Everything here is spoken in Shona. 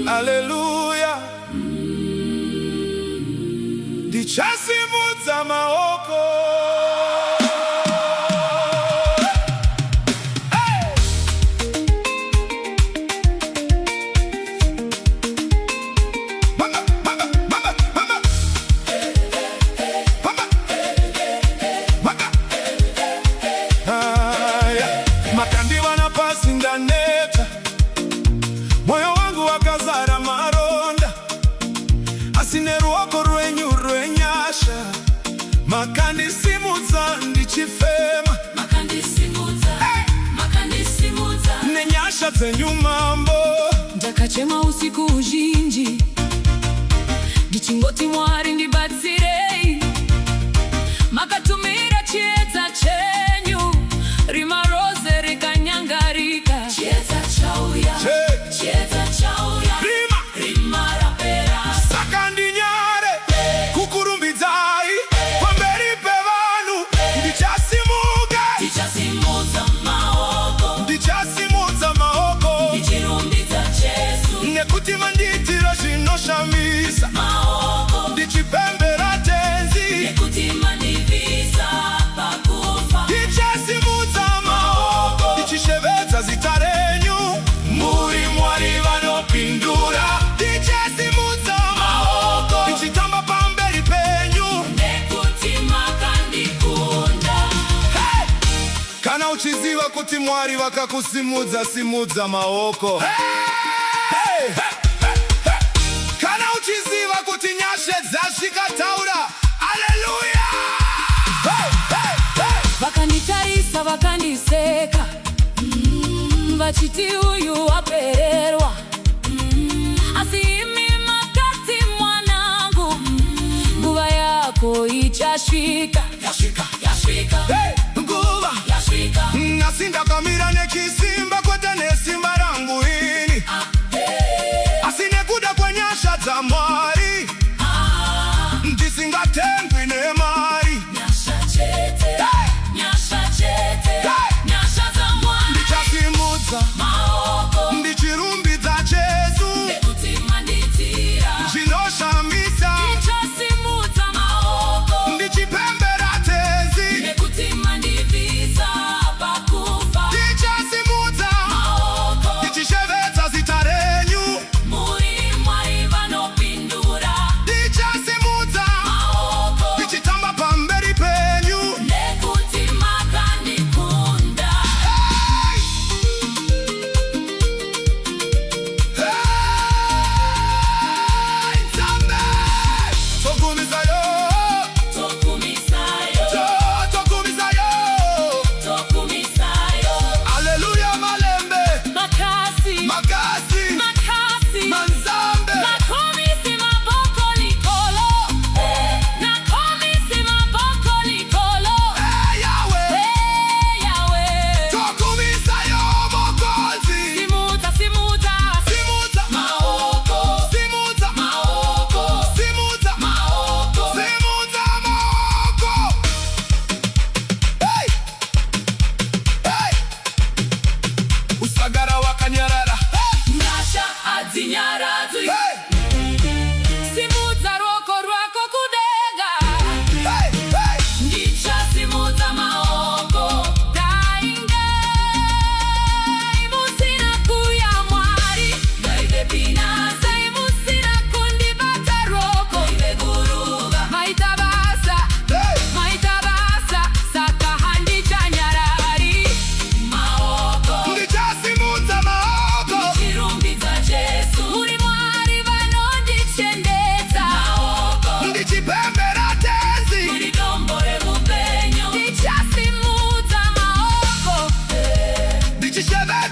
Haleluya. Ndichasimudza maoko. Makandiwa na pasi ndaneta, moyo wangu wakazara maronda, asine ruoko rwenyu rwenyasha, makandisimudza ndichifema, makandisimudza nenyasha dzenyu mambo. Ndakachema usiku uzhinji ndichingoti Mwari ndibatsirei, makatumira chiedza chenyu, rima rose rikanyangarika. Chiedza chauya, chiedza chauya, rima rapera. Saka ndinyare kukurumbidzai pamberi pevanhu, ndichasimuka, Ndichasimudza maoko, ndichasimudza maoko, ndichirumbidza Jesu. nekuti mandiitira zvinoshamisa, Maoko, ndichipembera tenzi, nekuti mandivisa pakufa. ndichasimudza maoko, ndichishevedza zita renyu, muri Mwari vanopindura. Ndichasimudza maoko, ndichitamba pamberi penyu. Nekuti makandikunda. Hey! Kana uchiziva kuti Mwari vakakusimudza, simudza maoko. Hey! Hey! Hey! Hey! Kana uchiziva kuti nyasha dzasvika, taura haleluya. Hey! Hey! Hey! Vakanditarisa vakandiseka, vachiti uyu wapererwa, asi imi makati mwanangu, nguva yako ichasvika. Yasvika, Hey! Nguva yasvika. nasi ndakamira nechisimba, kwete nesimba rangu ini, asi nekuda kwenyasha dzaMwari, ndisingatengwi nemari. Nyasha chete, Hey! nyasha chete, Hey! nyasha za Mwari. Ndichasimudza Maoko, ndichirumbidza Jesu, nekuti manditira. zvinoshamisa, Ndichasimudza maoko, ndichipembera tenzi, nekuti mandivisa pakufa. ndichasimudza, Maoko, ndichishevedza zita renyu, muri Mwari vanopindura. ndichasimudza, Maoko, ndichitamba pamberi penyu. nekuti makandikunda. Hey! Hey! Nzambe! Tokumisayo! Tokumisayo, Tokumisayo! tokumisayo. Haleluya malembe! Makasi, Makasi! makasi. Manzambe! Nakomisi maboko likolo, nakomisi maboko likolo. Hey, Yahweh! Hey, Yahweh. Tokumisayo mokozi! Simudza, simudza. Simudza! Maoko, Simudza! maoko, Simudza! maoko. Simudza maoko! Hey! Hey! Usagara wakanyarara! Nyasha hadzinyaradzwi. Hey! Simudza ruoko rwako kudenga. Hey! Hey! Ndichasimudza maoko. Dainge musina kuya Mwari, ngaive pinazi. Dai musina kundibata ruoko, ngaive guruva. Maita basa, Hey! maita basa, saka handichanyarari. Maoko, Ndichasimudza maoko! ndichirumbidza Jesu. Muri Mwari vanondichengetedza. Maoko, Ndichipembera tenzi! muri dombo remupenyu. Ndichasimudza maoko, Ndichisheve